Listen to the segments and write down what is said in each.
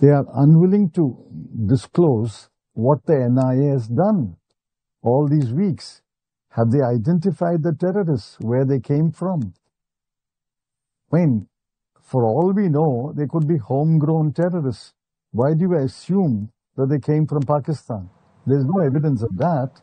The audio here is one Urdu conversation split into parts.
They are unwilling to disclose what the NIA has done all these weeks. Have they identified the terrorists, where they came from? I mean, for all we know, they could be homegrown terrorists. Why do you assume that they came from Pakistan? There is no evidence of that.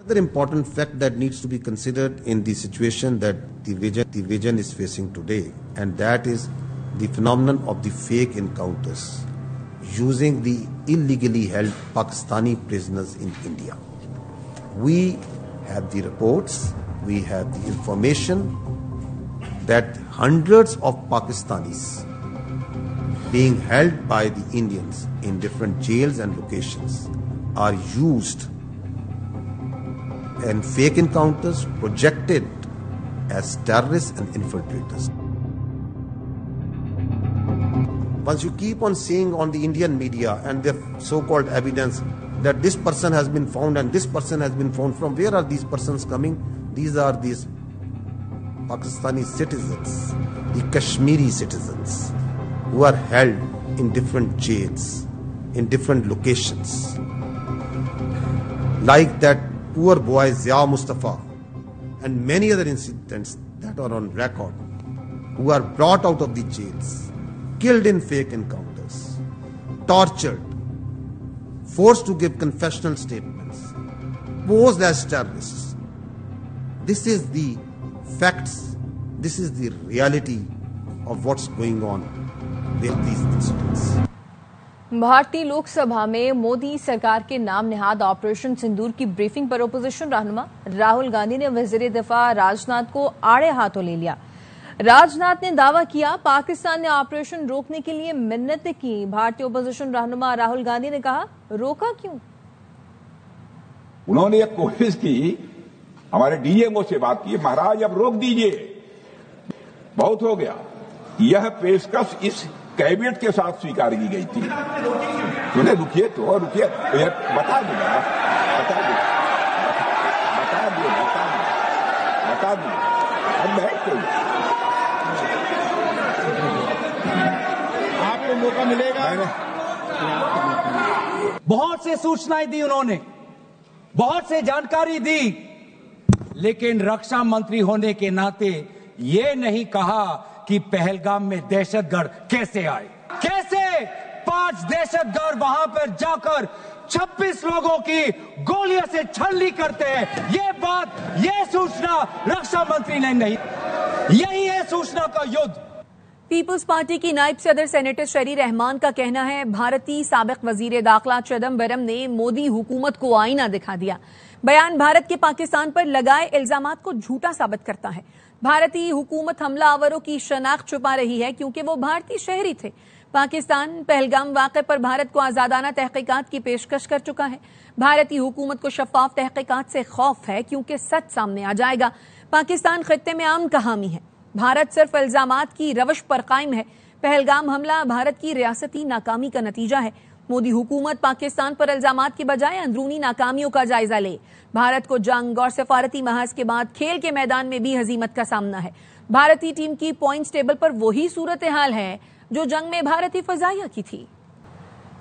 Another important fact that needs to be considered in the situation that the region is facing today, and that is the phenomenon of the fake encounters using the illegally held Pakistani prisoners in India. We have the reports, we have the information that hundreds of Pakistanis being held by the Indians in different jails and locations are used in fake encounters projected as terrorists and infiltrators. Once you keep on seeing on the Indian media and their so-called evidence that this person has been found and this person has been found, from where are these persons coming? These are these Pakistani citizens, the Kashmiri citizens, who are held in different jails, in different locations. Like that poor boy Zia Mustafa and many other incidents that are on record, who are brought out of the jails, killed in fake encounters, tortured, forced to give confessional statements, posed as terrorists. This is the facts, this is the reality of what's going on with these incidents. بھارتی لوک سبھا میں مودی سرکار کے نام نہاد آپریشن سندور کی بریفنگ پر اپوزیشن رہنما راہل گاندھی نے وزیر دفاع راجناتھ کو آڑے ہاتھوں لے لیا. راجناتھ نے دعویٰ کیا پاکستان نے آپریشن روکنے کے لیے منتیں کی. بھارتی اپوزیشن رہنما راہل گاندھی نے کہا روکا کیوں؟ انہوں نے ایک کوشش کی, ہمارے ڈی ایم او سے بات کی, مہاراج اب روک دیجئے, بہت ہو گیا. یہ پیشکش اس کیبنٹ کے ساتھ سویکار کی گئی تھی. انہیں رکیے تو رکیے, بتا دوں اب بیٹھ کوئی آپ کو موقع ملے گا. بہت سے سوچنائیں دی انہوں نے, بہت سے جانکاری دی, لیکن رکشا منتری ہونے کے ناطے یہ نہیں کہا کہ پہلگام میں دہشت گرد کیسے آئے, کیسے 5 دہشت گرد وہاں پر جا کر 26 لوگوں کی گولیاں سے چھلنی کرتے ہیں. یہ بات, یہ سوچنا رکشا منتری نے نہیں, یہی ہے سوچنا کا یدھ. پیپلز پارٹی کی نائب صدر سینیٹر شری رحمان کا کہنا ہے بھارتی سابق وزیر داخلہ چدمبرم نے مودی حکومت کو آئینہ دکھا دیا. بیان بھارت کے پاکستان پر لگائے الزامات کو جھوٹا ثابت کرتا ہے. بھارتی حکومت حملہ آوروں کی شناخت چھپا رہی ہے کیونکہ وہ بھارتی شہری تھے. پاکستان پہلگام واقعے پر بھارت کو آزادانہ تحقیقات کی پیشکش کر چکا ہے. بھارتی حکومت کو شفاف تحقیقات سے خوف ہے کیونکہ سچ سامنے آ جائے گا. پاکستان خطے میں امن کا حامی ہے. بھارت صرف الزامات کی روش پر قائم ہے. پہلگام حملہ بھارت کی ریاستی ناکامی کا نتیجہ ہے. مودی حکومت پاکستان پر الزامات کی بجائے اندرونی ناکامیوں کا جائزہ لے. بھارت کو جنگ اور سفارتی محاذ کے بعد کھیل کے میدان میں بھی ہزیمت کا سامنا ہے. بھارتی ٹیم کی پوائنٹس ٹیبل پر وہی صورتحال ہے جو جنگ میں بھارتی فضائیہ کی تھی.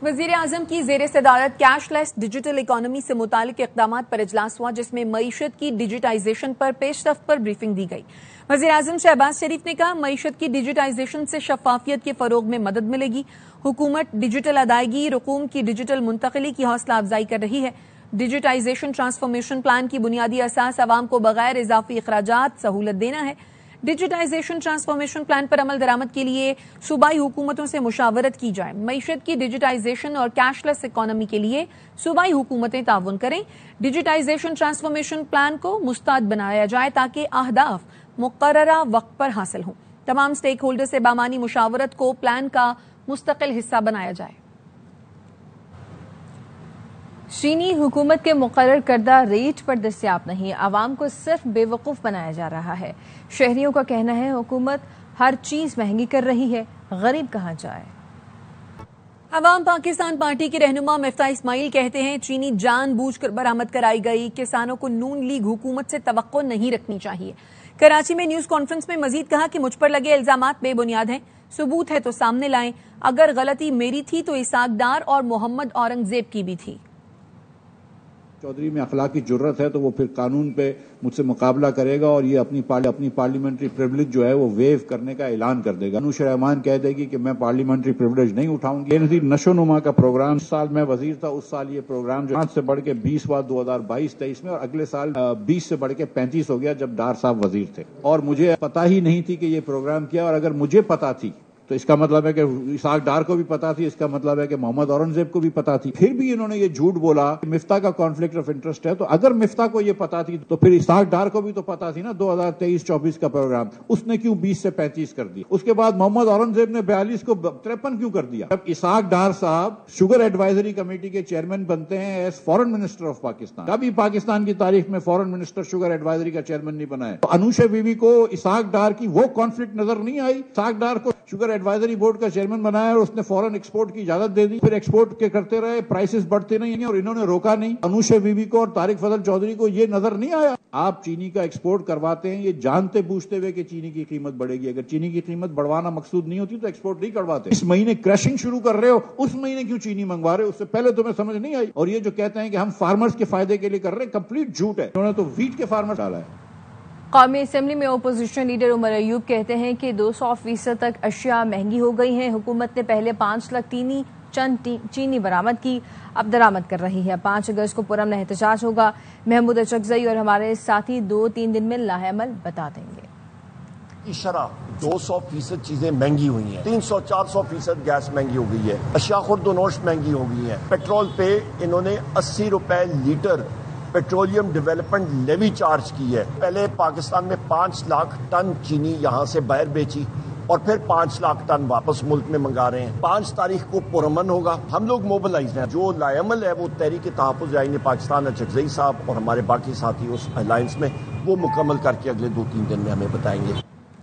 وزیر اعظم کی زیر صدارت کیش لیس ڈیجیٹل اکانومی سے متعلق اقدامات پر اجلاس ہوا جس میں معیشت کی ڈیجیٹائزیشن پر پیش رفت پر بریفنگ دی گئی. وزیر اعظم شہباز شریف نے کہا معیشت کی ڈیجیٹائزیشن سے شفافیت کے فروغ میں مدد ملے گی. حکومت ڈیجیٹل ادائیگی رقوم کی ڈیجیٹل منتقلی کی حوصلہ افزائی کر رہی ہے. ڈیجیٹائزیشن ٹرانسفارمیشن پلان کی بنیادی اساس عوام کو بغیر اضافی اخراجات سہولت دینا ہے. ڈیجیٹائزیشن ٹرانسفارمیشن پلان پر عمل درآمد کے لیے صوبائی حکومتوں سے مشاورت کی جائے. معیشت کی ڈیجیٹائزیشن اور کیش لیس اکانومی کے لیے صوبائی حکومتیں تعاون کریں. ڈیجیٹائزیشن ٹرانسفارمیشن پلان کو مستعد بنایا جائے تاکہ اہداف مقررہ وقت پر حاصل ہوں. تمام سٹیک ہولڈر سے بامانی مشاورت کو پلان کا مستقل حصہ بنایا جائے. چینی حکومت کے مقرر کردہ ریٹ پر دستیاب نہیں, عوام کو صرف بے وقوف بنایا جا رہا ہے. شہریوں کا کہنا ہے حکومت ہر چیز مہنگی کر رہی ہے, غریب کہاں جائے. عوام پاکستان پارٹی کے رہنما مفتاح اسماعیل کہتے ہیں چینی جان بوجھ کر برآمد کرائی گئی. کسانوں کو نون لیگ حکومت سے توقع نہیں رکھنی چاہیے. کراچی میں نیوز کانفرنس میں مزید کہا کہ مجھ پر لگے الزامات بے بنیاد ہیں, ثبوت ہے تو سامنے لائیں. اگر غلطی میری تھی تو اسحاق ڈار اور محمد اورنگزیب کی بھی تھی. چودھری میں اخلاقی جرت ہے تو وہ پھر قانون پہ مجھ سے مقابلہ کرے گا اور یہ اپنی پارلیمنٹری پریولیج جو ہے وہ ویو کرنے کا اعلان کر دے گا. انوشا رحمان کہہ دے گی کہ میں پارلیمنٹری پریولیج نہیں اٹھاؤں گی. یہ نشو نما کا پروگرام, اس سال میں وزیر تھا اس سال یہ پروگرام جو 5 سے بڑھ کے 20 ہوا 2022-23 میں, اور اگلے سال 20 سے بڑھ کے 35 ہو گیا جب ڈار صاحب وزیر تھے. اور مجھے پتہ ہی نہیں تھی کہ یہ پروگرام کیا, اور اگر مجھے پتہ تھی تو اس کا مطلب ہے کہ اسحاق ڈار کو بھی پتا تھی, اس کا مطلب ہے کہ محمد اورنگزیب کو بھی پتا تھی. پھر بھی انہوں نے یہ جھوٹ بولا کہ مفتاح کا کانفلکٹ آف انٹرسٹ ہے. تو اگر مفتاح کو یہ پتا تھی تو پھر اسحاق ڈار کو بھی تو پتا تھی نا 2023-24 کا پروگرام, اس نے کیوں 20 سے 35 کر دیا؟ اس کے بعد محمد اورنگزیب نے 42 کو 53 کیوں کر دیا؟ جب اسحاق ڈار صاحب شوگر ایڈوائزری کمیٹی کے چیئرمین بنتے ہیں as foreign minister of Pakistan, کبھی پاکستان کی تاریخ میں فارن منسٹر شوگر ایڈوائزری کا چیئرمین نہیں بنا ہے. انوشا بی بی کو اسحاق ڈار کی وہ کانفلکٹ نظر نہیں آئی. اسحاق ڈار کو شوگر ایڈوائزری بورڈ کا چیئرمین بنایا اور اس نے فورن ایکسپورٹ کی اجازت دے دی, پھر ایکسپورٹ کے کرتے رہے, پرائسز بڑھتے نہیں اور انہوں نے روکا نہیں. انوشا بی بی کو اور طارق فضل چودھری کو یہ نظر نہیں آیا. آپ چینی کا ایکسپورٹ کرواتے ہیں یہ جانتے بوجھتے ہوئے کہ چینی کی قیمت بڑھے گی. اگر چینی کی قیمت بڑھوانا مقصود نہیں ہوتی تو ایکسپورٹ نہیں کرواتے. اس مہینے کریشنگ شروع کر رہے ہو, اس مہینے کیوں چینی منگوا رہے ہو؟ اس سے پہلے تمہیں سمجھ نہیں آئی. اور یہ جو کہتے ہیں کہ ہم فارمرز کے فائدے کے لیے کر رہے ہیں, کمپلیٹ جھوٹ ہے. انہوں نے تو ویٹ کے فارمر ڈالا ہے. قومی اسمبلی میں اپوزیشن لیڈر عمر ایوب کہتے ہیں کہ 200% تک اشیاء مہنگی ہو گئی ہیں. حکومت نے پہلے 5 لاکھ چینی برآمد کی, اب درآمد کر رہی ہے. 5 اگست کو پرامن احتجاج ہوگا. محمود اچکزئی اور ہمارے ساتھی 2-3 دن میں لاہ عمل بتا دیں گے. شرح 200% چیزیں مہنگی ہوئی ہیں, 300-400% گیس مہنگی ہو گئی ہے, اشیاء خورد و نوش مہنگی ہو گئی ہیں. پیٹرول پہ انہوں نے 80 روپے litre petroleum development levy charge کی ہے. پہلے پاکستان میں 5 لاکھ ٹن چینی یہاں سے باہر بیچی اور پھر 5 لاکھ ٹن واپس ملک میں منگا رہے ہیں. 5 تاریخ کو پرامن ہوگا. ہم لوگ موبلائز ہیں. جو لائے عمل ہے وہ تحریک تحفظ آئین پاکستان اچکزئی صاحب اور ہمارے باقی ساتھی اس الائنس میں وہ مکمل کر کے اگلے 2-3 دن میں ہمیں بتائیں گے.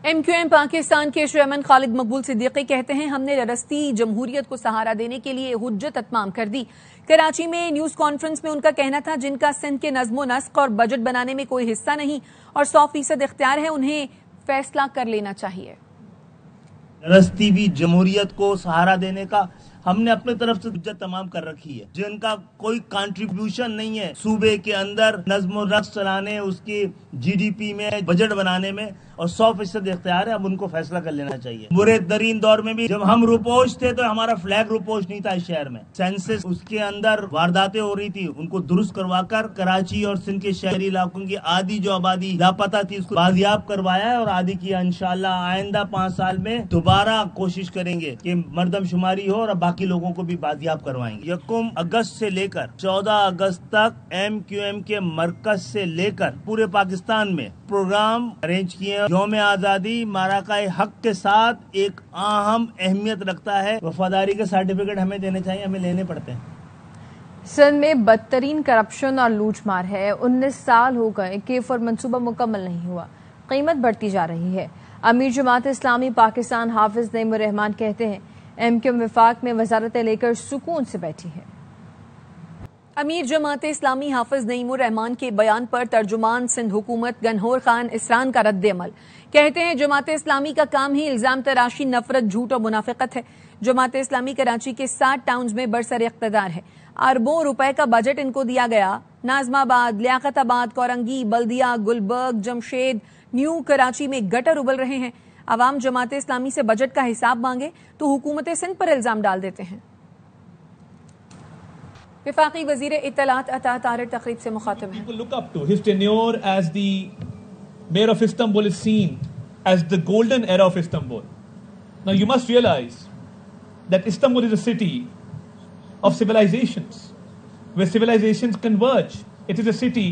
ایم کیو ایم پاکستان کے چیئرمین خالد مقبول صدیقی کہتے ہیں ہم نے رستی جمہوریت کو سہارا دینے کے لیے حجت اتمام کر دی. کراچی میں نیوز کانفرنس میں ان کا کہنا تھا جن کا سندھ کے نظم و نسق اور بجٹ بنانے میں کوئی حصہ نہیں اور 100% اختیار ہے, انہیں فیصلہ کر لینا چاہیے. رستی بھی جمہوریت کو سہارا دینے کا ہم نے اپنے طرف سے حجت تمام کر رکھی ہے. جن کا کوئی کنٹریبیوشن نہیں ہے صوبے کے اندر نظم و نسق چلانے, اس کی جی ڈی پی میں, بجٹ بنانے میں, اور 100% اختیار ہے, اب ان کو فیصلہ کر لینا چاہیے. برے ترین دور میں بھی جب ہم روپوش تھے تو ہمارا فلیگ روپوش نہیں تھا اس شہر میں. سینسس اس کے اندر وارداتیں ہو رہی تھی, ان کو درست کروا کر کراچی اور سندھ کے شہری علاقوں کی آدھی جو آبادی لاپتہ تھی اس کو بازیاب کروایا ہے اور آدھی کیا. انشاءاللہ آئندہ 5 سال میں دوبارہ کوشش کریں گے کہ مردم شماری ہو اور باقی لوگوں کو بھی بازیاب کروائیں گے. 1 اگست سے لے کر 14 اگست تک ایم کیو ایم کے مرکز سے لے کر پورے پاکستان میں پروگرام ارینج کیے. یوم آزادی ماراکہ حق کے ساتھ ایک اہم اہمیت رکھتا ہے. وفاداری کے سرٹیفکیٹ ہمیں دینے چاہیے, ہمیں لینے پڑتے ہیں. سندھ میں بدترین کرپشن اور لوٹ مار ہے. 19 سال ہو گئے کہ فر منصوبہ مکمل نہیں ہوا, قیمت بڑھتی جا رہی ہے. امیر جماعت اسلامی پاکستان حافظ نعیم الرحمان کہتے ہیں ایم کیو ایم وفاق میں وزارتیں لے کر سکون سے بیٹھی ہے. امیر جماعت اسلامی حافظ نعیم الرحمان کے بیان پر ترجمان سندھ حکومت گنہور خان اسران کا رد عمل. کہتے ہیں جماعت اسلامی کا کام ہی الزام تراشی, نفرت, جھوٹ اور منافقت ہے. جماعت اسلامی کراچی کے 60 ٹاؤنز میں برسر اقتدار ہے. اربوں روپے کا بجٹ ان کو دیا گیا. نازم آباد, لیاقت آباد, کورنگی, بلدیہ, گلبرگ, جمشید, نیو کراچی میں گٹر ابل رہے ہیں. عوام جماعت اسلامی سے بجٹ کا حساب مانگے تو حکومت سندھ پر الزام ڈال دیتے ہیں. وفاقی وزیر اطلاعات عطا طاہر تقریب سے مخاطب ہیں. People look up to his tenure as the mayor of Istanbul is seen as the golden era of Istanbul. Now you must realize that Istanbul is a city of civilizations, where civilizations converge. It is a city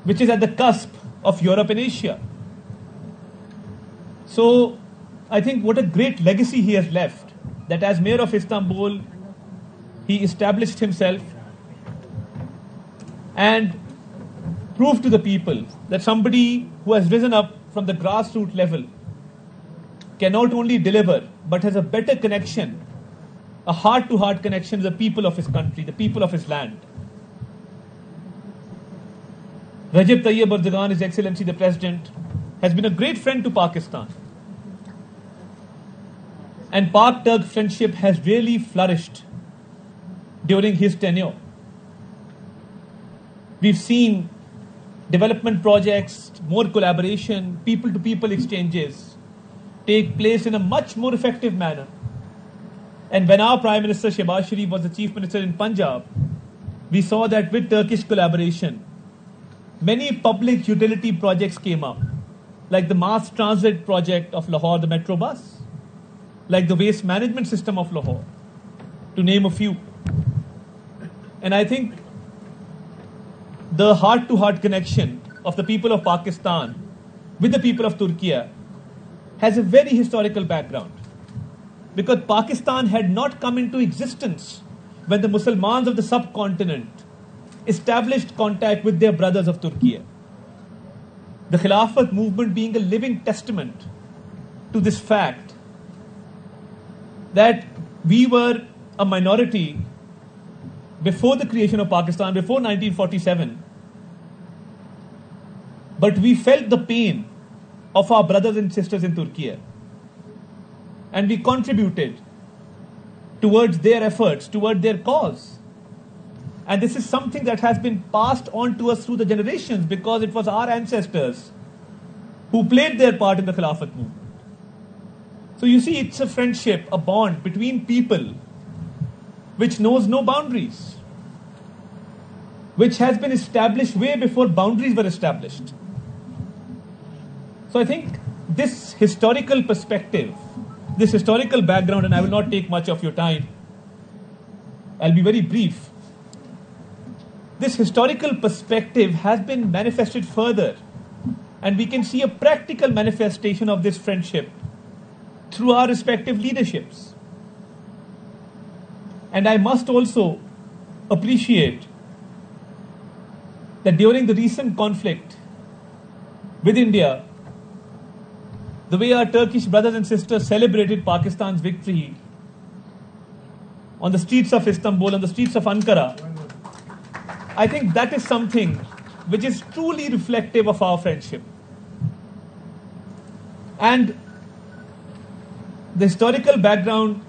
which is at the cusp of Europe and Asia. So I think what a great legacy he has left, that as mayor of Istanbul he established himself and proved to the people that somebody who has risen up from the grassroots level can not only deliver but has a better connection, a heart-to-heart connection with the people of his country, the people of his land. Recep Tayyip Erdogan, His Excellency the President, has been a great friend to Pakistan. And Pak-Turk friendship has really flourished during his tenure. We've seen development projects, more collaboration, people-to-people exchanges take place in a much more effective manner. And when our Prime Minister Shehbaz Sharif was the Chief Minister in Punjab, we saw that with Turkish collaboration, many public utility projects came up, like the mass transit project of Lahore, the metro bus. like the waste management system of Lahore, to name a few. And I think the heart-to-heart connection of the people of Pakistan with the people of Turkey has a very historical background, because Pakistan had not come into existence when the Muslims of the subcontinent established contact with their brothers of Turkey. The Khilafat movement being a living testament to this fact that we were a minority before the creation of Pakistan, before 1947, but we felt the pain of our brothers and sisters in Turkey, and we contributed towards their efforts, toward their cause. And this is something that has been passed on to us through the generations, because it was our ancestors who played their part in the Khilafat movement. So you see, it's a friendship, a bond between people which knows no boundaries, which has been established way before boundaries were established. So I think this historical perspective, this historical background, and I will not take much of your time, I'll be very brief. This historical perspective has been manifested further, and we can see a practical manifestation of this friendship through our respective leaderships. And I must also appreciate that during the recent conflict with India, the way our Turkish brothers and sisters celebrated Pakistan's victory on the streets of Istanbul, on the streets of Ankara, I think that is something which is truly reflective of our friendship. And the historical background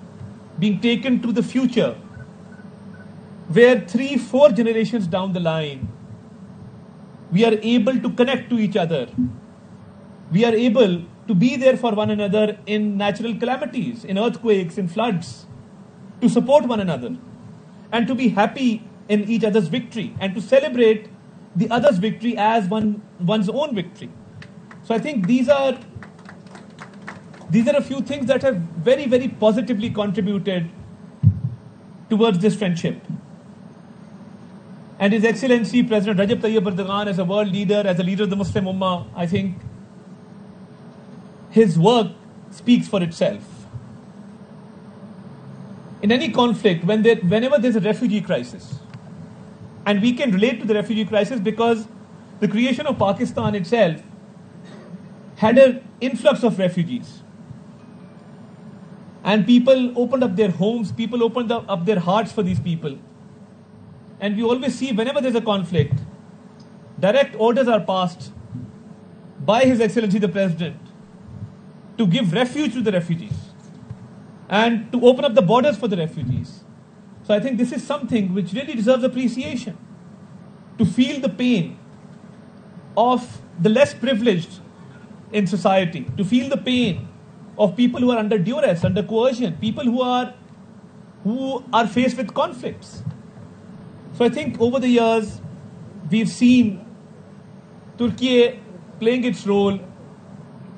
being taken to the future, where 3-4 generations down the line, we are able to connect to each other. We are able to be there for one another in natural calamities, in earthquakes, in floods, to support one another, and to be happy in each other's victory, and to celebrate the other's victory as one's own victory. So I think these are a few things that have very, very positively contributed towards this friendship. And His Excellency President Recep Tayyip Erdogan, as a world leader, as a leader of the Muslim Ummah, I think his work speaks for itself. In any conflict, whenever there's a refugee crisis, and we can relate to the refugee crisis because the creation of Pakistan itself had an influx of refugees. And people opened up their homes, people opened up their hearts for these people. And we always see, whenever there's a conflict, direct orders are passed by His Excellency the President to give refuge to the refugees and to open up the borders for the refugees. So I think this is something which really deserves appreciation, to feel the pain of the less privileged in society, to feel the pain of people who are under duress, under coercion, people who are faced with conflicts. So I think over the years, we've seen Turkey playing its role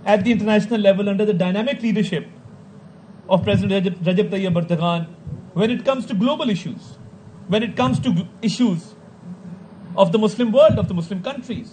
at the international level under the dynamic leadership of President Recep Tayyip Erdogan when it comes to global issues, when it comes to issues of the Muslim world, of the Muslim countries.